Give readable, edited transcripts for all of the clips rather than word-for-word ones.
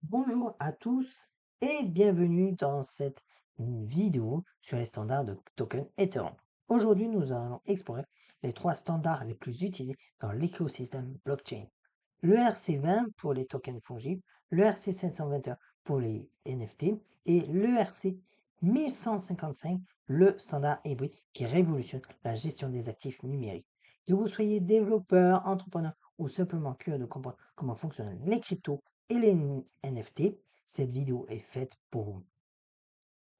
Bonjour à tous et bienvenue dans cette vidéo sur les standards de token Ethereum. Aujourd'hui, nous allons explorer les trois standards les plus utilisés dans l'écosystème blockchain. Le RC20 pour les tokens fongibles, le RC721 pour les NFT et le RC 1155, le standard hybride qui révolutionne la gestion des actifs numériques. Que vous soyez développeur, entrepreneur ou simplement curieux de comprendre comment fonctionnent les cryptos et les NFT, cette vidéo est faite pour vous.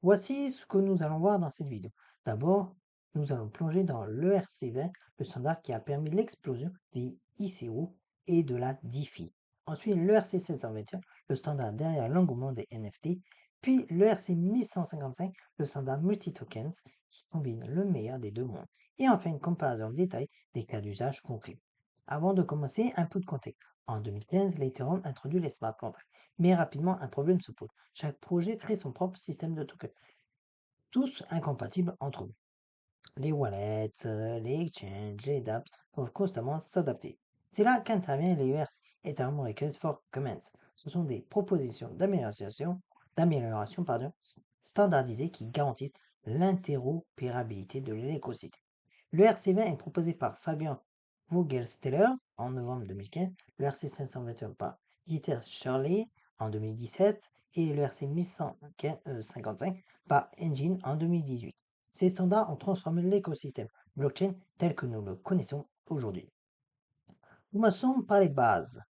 Voici ce que nous allons voir dans cette vidéo. D'abord, nous allons plonger dans l'ERC20, le standard qui a permis l'explosion des ICO et de la DeFi. Ensuite, l'ERC721, le standard derrière l'engouement des NFT. Puis l'ERC 1155, le standard multi-tokens qui combine le meilleur des deux mondes. Et enfin, une comparaison en détail des cas d'usage concrets. Avant de commencer, un peu de contexte. En 2015, l'Ethereum introduit les smart contracts. Mais rapidement, un problème se pose. Chaque projet crée son propre système de tokens, tous incompatibles entre eux. Les wallets, les exchanges, les dApps doivent constamment s'adapter. C'est là qu'interviennent les ERC, Ethereum Request for Comments. Ce sont des propositions d'amélioration standardisées qui garantissent l'interopérabilité de l'écosystème. Le RC20 est proposé par Fabian Vogelsteller en novembre 2015, le RC 521 par Dieter Shirley en 2017 et le RC 1155 par Engine en 2018. Ces standards ont transformé l'écosystème blockchain tel que nous le connaissons aujourd'hui. Commençons par les bases.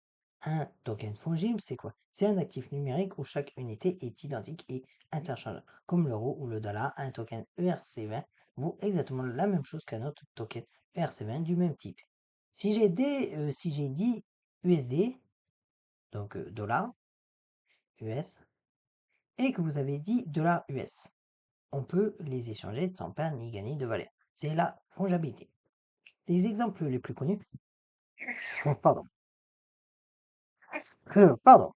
Un token fongible, c'est quoi? C'est un actif numérique où chaque unité est identique et interchangeable. Comme l'euro ou le dollar, un token ERC20 vaut exactement la même chose qu'un autre token ERC20 du même type. Si j'ai dit USD, donc dollar US, et que vous avez dit dollar US, on peut les échanger sans perdre ni gagner de valeur. C'est la fongibilité. Les exemples les plus connus, pardon, pardon,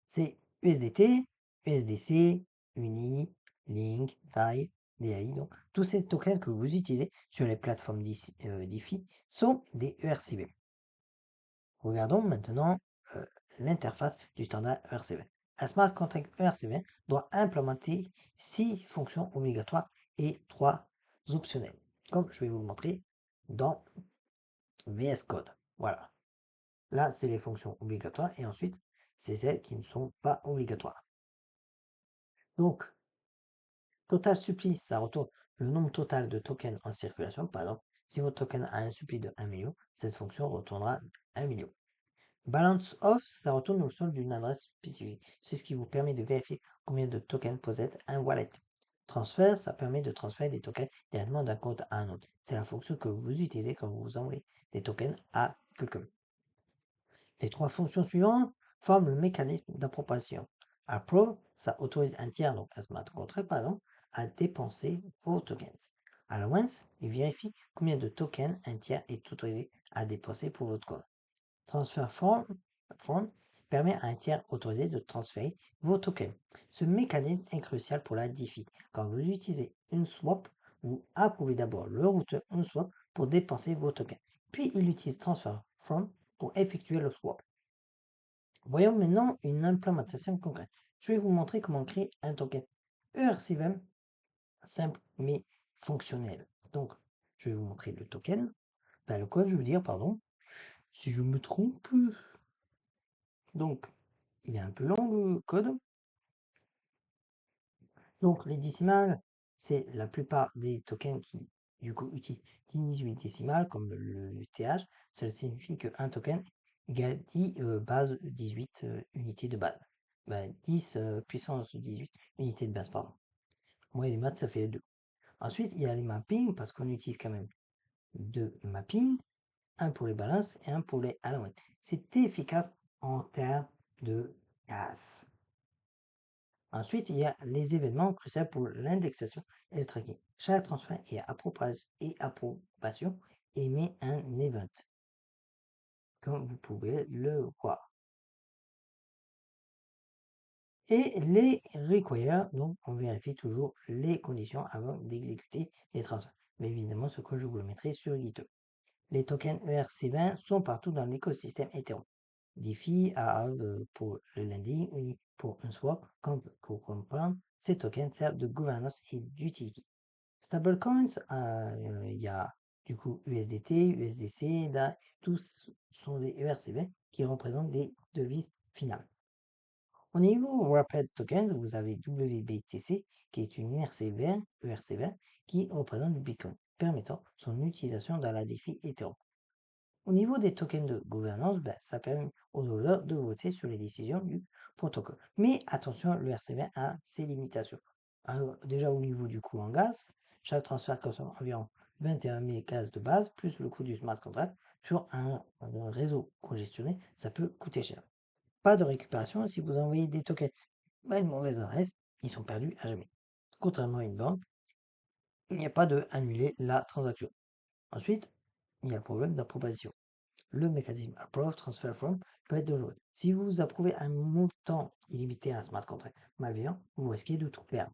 c'est USDT, USDC, UNI, Link, DAI, DAI. Donc, tous ces tokens que vous utilisez sur les plateformes DeFi sont des ERCB. Regardons maintenant euh, l'interface du standard ERC20. Un smart contract ERC20 doit implémenter 6 fonctions obligatoires et 3 optionnelles, comme je vais vous le montrer dans VS Code. Voilà. Là, c'est les fonctions obligatoires et ensuite, c'est celles qui ne sont pas obligatoires. Donc, total supply, ça retourne le nombre total de tokens en circulation. Par exemple, si votre token a un supply de 1 million, cette fonction retournera 1 million. Balance off, ça retourne au solde d'une adresse spécifique. C'est ce qui vous permet de vérifier combien de tokens possède un wallet. Transfert, ça permet de transférer des tokens directement d'un compte à un autre. C'est la fonction que vous utilisez quand vous envoyez des tokens à quelqu'un. Les trois fonctions suivantes forment le mécanisme d'appropriation. Approve, ça autorise un tiers, donc un smart contract par exemple, à dépenser vos tokens. Allowance, il vérifie combien de tokens un tiers est autorisé à dépenser pour votre compte. Transfer form permet à un tiers autorisé de transférer vos tokens. Ce mécanisme est crucial pour la DeFi. Quand vous utilisez une swap, vous approuvez d'abord le routeur Uniswap pour dépenser vos tokens. Puis il utilise transfer from pour effectuer le swap. Voyons maintenant une implémentation concrète. Je vais vous montrer comment créer un token ERC20 simple mais fonctionnel. Donc, je vais vous montrer le token, le code, je veux dire, pardon. Si je me trompe, donc, il est un peu long le code. Donc, les décimales, c'est la plupart des tokens qui, du coup, utilisent 18 décimales, comme le TH. Cela signifie qu'un token égale 10 base 18 unités de base. 10 puissance 18 unités de base, pardon. Moi, les maths, ça fait 2. Ensuite, il y a les mappings, parce qu'on utilise quand même deux mappings, un pour les balances et un pour les allowances. C'est efficace en termes de casse. Ensuite, il y a les événements cruciaux pour l'indexation et le tracking. Chaque transfert et approbation émet un event, comme vous pouvez le voir. Et les require, donc on vérifie toujours les conditions avant d'exécuter les transferts. Mais évidemment, ce que je vous le mettrai sur GitHub. Les tokens ERC20 sont partout dans l'écosystème Ethereum. DeFi pour le lending, Uni pour un swap, Comp pour comprendre. Ces tokens servent de gouvernance et d'utility. Stablecoins, il y a du coup USDT, USDC, DAI, tous sont des ERC20 qui représentent des devises finales. Au niveau Wrapped Tokens, vous avez WBTC qui est une ERC20 qui représente du Bitcoin, permettant son utilisation dans la défi Ethereum. Au niveau des tokens de gouvernance, ça permet aux holders de voter sur les décisions du protocole. Mais attention, le RC20 a ses limitations. Déjà au niveau du coût en gaz, chaque transfert consomme environ 21 000 gaz de base, plus le coût du smart contract. Sur un réseau congestionné, ça peut coûter cher. Pas de récupération si vous envoyez des tokens à une mauvaise adresse, ils sont perdus à jamais. Contrairement à une banque, il n'y a pas de annuler la transaction. Ensuite, il y a le problème d'approbation. Le mécanisme Approve Transfer From peut être dangereux. Si vous approuvez un montant illimité à un smart contract malveillant, vous risquez de tout perdre.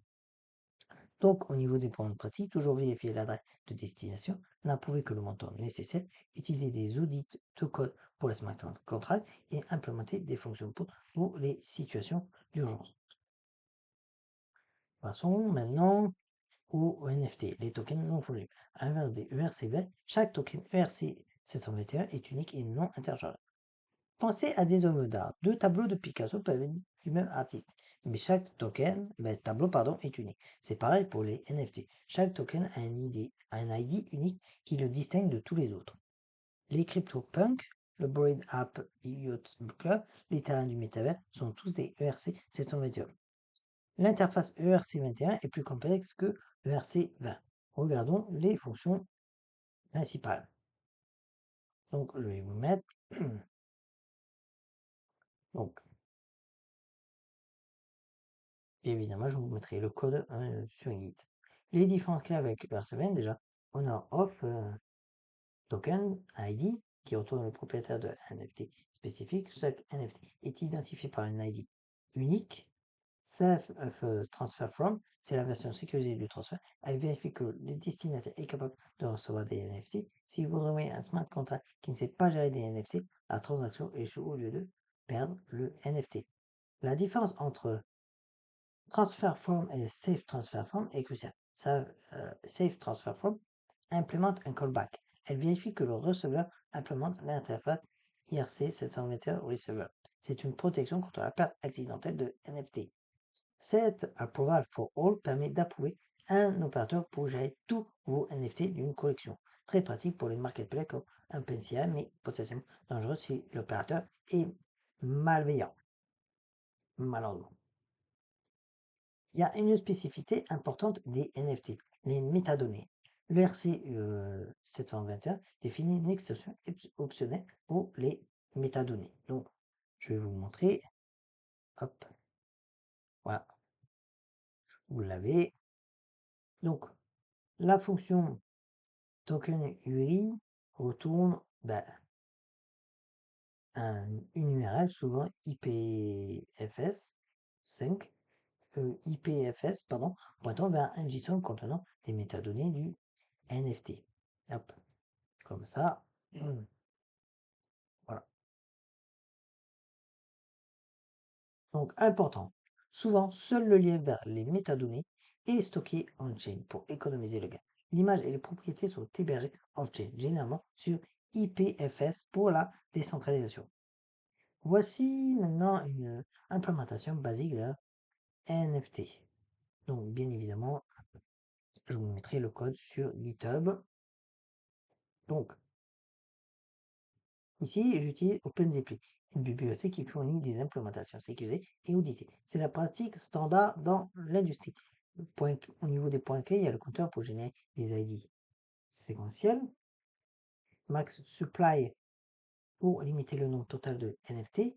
Donc, au niveau des points de pratique, toujours vérifier l'adresse de destination, n'approuver que le montant nécessaire, utiliser des audits de code pour les smart contracts et implémenter des fonctions pour les situations d'urgence. Passons maintenant aux NFT, les tokens non fongibles. À l'inverse des ERC20, chaque token ERC 721 est unique et non interchangeable. Pensez à des œuvres d'art. Deux tableaux de Picasso peuvent être du même artiste, mais chaque tableau est unique. C'est pareil pour les NFT. Chaque token a un ID unique qui le distingue de tous les autres. Les CryptoPunks, le Bored Ape Yacht Club, les terrains du métavers sont tous des ERC 721. L'interface ERC21 est plus complexe que ERC20. Regardons les fonctions principales. Donc, je vais vous mettre. Donc, évidemment, je vous mettrai le code sur Git. Les différences clés avec ERC20, déjà, on a Off Token ID qui retourne le propriétaire de NFT spécifique. Chaque NFT est identifié par un ID unique. Safe Transfer From, c'est la version sécurisée du transfert. Elle vérifie que le destinataire est capable de recevoir des NFT. Si vous envoyez un smart contract qui ne sait pas gérer des NFT, la transaction échoue au lieu de perdre le NFT. La différence entre Transfer Form et Safe Transfer Form est cruciale. Safe Transfer Form implémente un callback. Elle vérifie que le receveur implémente l'interface IRC 721 Receiver. C'est une protection contre la perte accidentelle de NFT. Cette Approval for All permet d'approuver un opérateur pour gérer tous vos NFT d'une collection. Très pratique pour les marketplaces comme OpenSea, mais potentiellement dangereux si l'opérateur est malveillant. Malheureusement. Il y a une spécificité importante des NFT, les métadonnées. Le RC 721 définit une extension optionnelle pour les métadonnées. Donc, je vais vous montrer. Hop, voilà, vous l'avez. Donc, la fonction token URI retourne une URL, souvent IPFS 5, IPFS, pardon, pointant vers un JSON contenant des métadonnées du NFT. Hop, comme ça. Voilà. Donc, important. Souvent, seul le lien vers les métadonnées est stocké on-chain pour économiser le gain. L'image et les propriétés sont hébergées off-chain, généralement sur IPFS pour la décentralisation. Voici maintenant une implémentation basique de NFT. Donc, bien évidemment, je vous mettrai le code sur GitHub. Donc, ici, j'utilise OpenZeppli, une bibliothèque qui fournit des implémentations sécurisées et auditées. C'est la pratique standard dans l'industrie. Au niveau des points clés, il y a le compteur pour générer des ID séquentiels, max supply pour limiter le nombre total de NFT,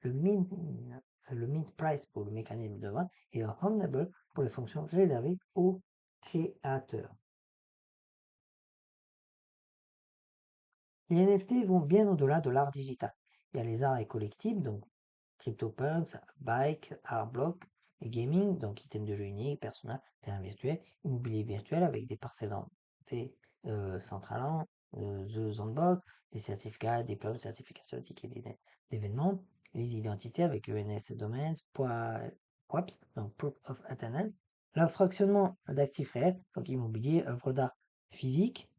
le mint price pour le mécanisme de vente et le Humble pour les fonctions réservées aux créateurs. Les NFT vont bien au-delà de l'art digital. Il y a les arts et collectifs, donc CryptoPunks, Bike, Artblock, et Gaming, donc items de jeu uniques, personnages, terrain virtuel, immobilier virtuel avec des parcelles décentrales, The Sandbox, des certificats, diplômes, certifications, tickets d'événements, les identités avec ENS Domains, POAPs, donc Proof of Attendance, le fractionnement d'actifs réels, donc immobilier, œuvres d'art physique.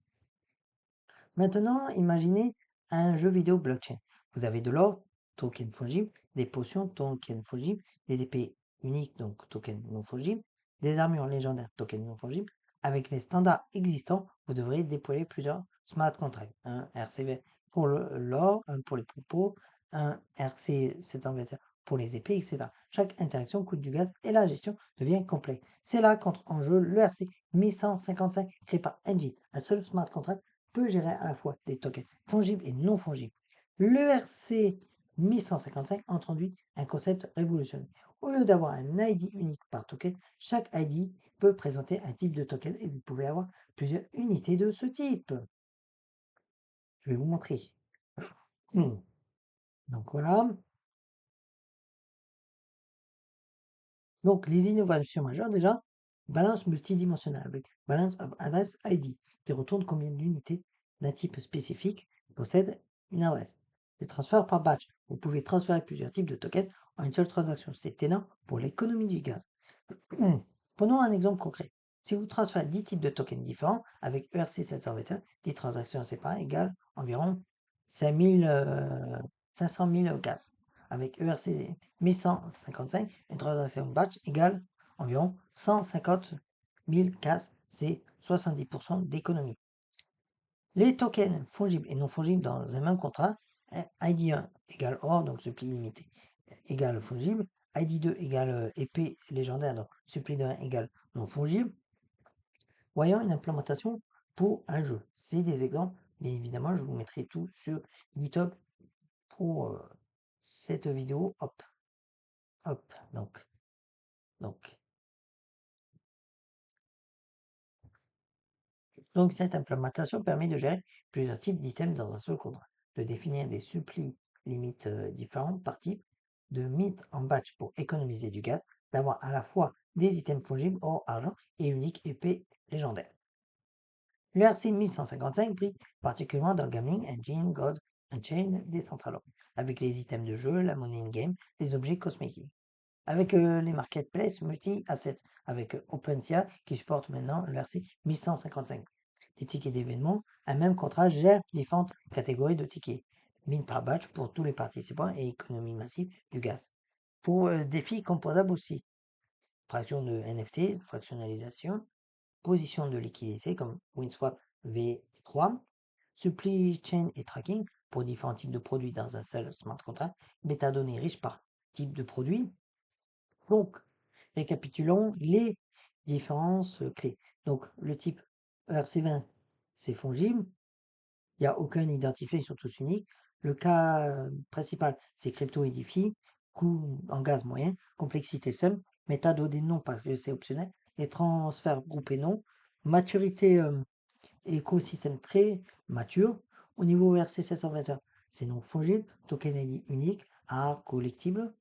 Maintenant, imaginez un jeu vidéo blockchain. Vous avez de l'or, token fungible, des potions, token fungible, des épées uniques, donc token non fungible, des armures légendaires, token non fungible. Avec les standards existants, vous devrez déployer plusieurs smart contracts. Un RC pour l'or, un pour les propos, un RC 721 pour les épées, etc. Chaque interaction coûte du gaz et la gestion devient complexe. C'est là qu'entre en jeu le RC 1155 créé par Engie, un seul smart contract peut gérer à la fois des tokens fongibles et non fongibles. L'ERC 1155 introduit un concept révolutionnaire. Au lieu d'avoir un ID unique par token, chaque ID peut présenter un type de token et vous pouvez avoir plusieurs unités de ce type. Je vais vous montrer. Donc voilà. Donc les innovations majeures déjà, balance multidimensionnelle avec Balance of Address ID qui retourne combien d'unités d'un type spécifique possède une adresse. Les transferts par batch. Vous pouvez transférer plusieurs types de tokens en une seule transaction. C'est énorme pour l'économie du gaz. Prenons un exemple concret. Si vous transférez 10 types de tokens différents avec ERC 721, 10 transactions séparées égale environ 500 000 gaz. Avec ERC 1155, une transaction batch égale environ 150 000 gaz. C'est 70% d'économie. Les tokens fongibles et non fongibles dans un même contrat, ID1 égale or, donc suppli limité, égale fongible, ID2 égale épée légendaire, donc suppli de 1 égale non fongible. Voyons une implémentation pour un jeu. C'est des exemples, bien évidemment, je vous mettrai tout sur GitHub pour cette vidéo. Hop, hop, donc Donc, cette implémentation permet de gérer plusieurs types d'items dans un seul contrat, de définir des supplis limites différentes par type, de mint en batch pour économiser du gaz, d'avoir à la fois des items fongibles or argent et uniques épées légendaires. Le RC 1155 brille particulièrement dans le gaming, engine, God, Unchained, Decentraland, avec les items de jeu, la monnaie in-game, les objets cosmétiques. Avec les marketplaces multi-assets, avec OpenSea qui supporte maintenant le RC 1155. Des tickets d'événements, un même contrat gère différentes catégories de tickets. Mine par batch pour tous les participants et économie massive du gaz. Pour défis composables aussi. Fraction de NFT, fractionnalisation, position de liquidité comme Winswap V3, supply chain et tracking pour différents types de produits dans un seul smart contract, métadonnées riches par type de produit. Donc, récapitulons les différences clés. Donc, le type ERC20, c'est fongible. Il n'y a aucun identifié, ils sont tous uniques. Le cas principal, c'est crypto et DeFi. Coût en gaz moyen, complexité simple, métadonnées non parce que c'est optionnel. Les transferts groupés non. Maturité écosystème très mature. Au niveau ERC 721, c'est non fongible. Token ID unique, art collectible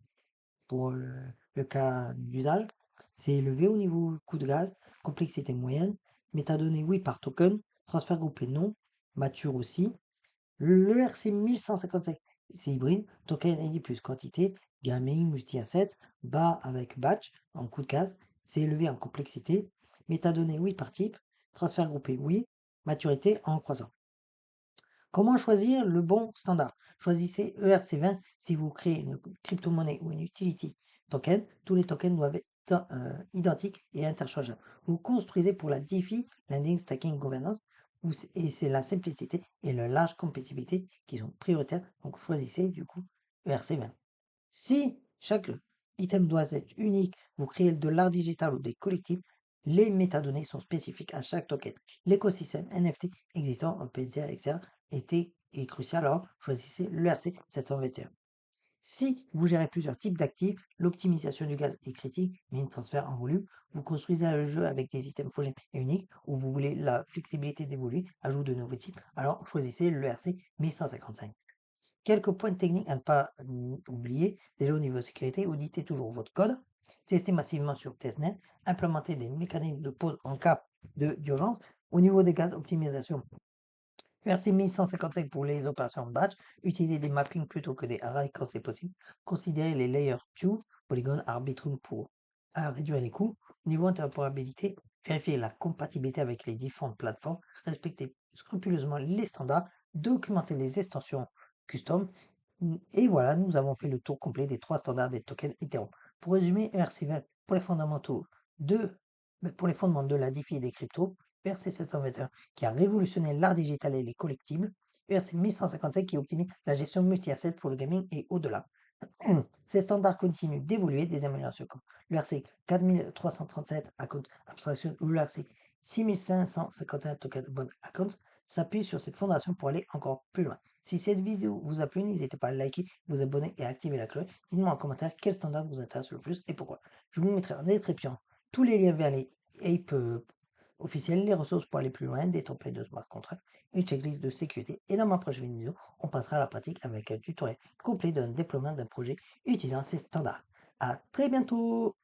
pour le cas d'usage. C'est élevé au niveau coût de gaz, complexité moyenne, métadonnées oui par token, transfert groupé non, mature aussi. Le RC 1155, c'est hybride, token ID plus quantité, gaming, multi-asset, bas avec batch en coût de gaz, c'est élevé en complexité, métadonnées oui par type, transfert groupé oui, maturité en croissant. Comment choisir le bon standard? Choisissez ERC20 si vous créez une crypto-monnaie ou une utility token. Tous les tokens doivent être identiques et interchangeables. Vous construisez pour la DeFi, Lending, Stacking, Governance, et c'est la simplicité et la large compatibilité qui sont prioritaires. Donc choisissez du coup ERC20. Si chaque item doit être unique, vous créez de l'art digital ou des collectifs, les métadonnées sont spécifiques à chaque token. L'écosystème NFT existant, OpenSea, etc. est crucial, alors choisissez l'ERC 721. Si vous gérez plusieurs types d'actifs, l'optimisation du gaz est critique, mais une transfert en volume. Vous construisez le jeu avec des items fongibles et uniques, ou vous voulez la flexibilité d'évoluer, ajout de nouveaux types, alors choisissez l'ERC 1155. Quelques points techniques à ne pas oublier. Déjà au niveau de sécurité, auditez toujours votre code. Testez massivement sur testnet. Implémentez des mécanismes de pause en cas d'urgence. Au niveau des gaz, optimisation ERC 1155 pour les opérations de batch. Utiliser des mappings plutôt que des arrays quand c'est possible. Considérer les layers 2 Polygon Arbitrum pour réduire les coûts. Niveau interopérabilité, vérifier la compatibilité avec les différentes plateformes. Respecter scrupuleusement les standards. Documenter les extensions custom. Et voilà, nous avons fait le tour complet des trois standards des tokens Ethereum. Pour résumer, ERC20 pour les fondamentaux de, pour les fondements de la DeFi et des cryptos, ERC721 qui a révolutionné l'art digital et les collectibles, ERC 1157 qui optimise la gestion multi-assets pour le gaming et au-delà. Ces standards continuent d'évoluer, des améliorations comme l'ERC 4337 Account Abstraction ou l'ERC 6551 Token Bond Accounts s'appuient sur ces fondations pour aller encore plus loin. Si cette vidéo vous a plu, n'hésitez pas à liker, vous abonner et à activer la cloche. Dites-moi en commentaire quel standard vous intéresse le plus et pourquoi. Je vous mettrai en description tous les liens vers les apes officiels, les ressources pour aller plus loin, des templates de smart contracts, une checklist de sécurité. Et dans ma prochaine vidéo, on passera à la pratique avec un tutoriel complet d'un déploiement d'un projet utilisant ces standards. À très bientôt!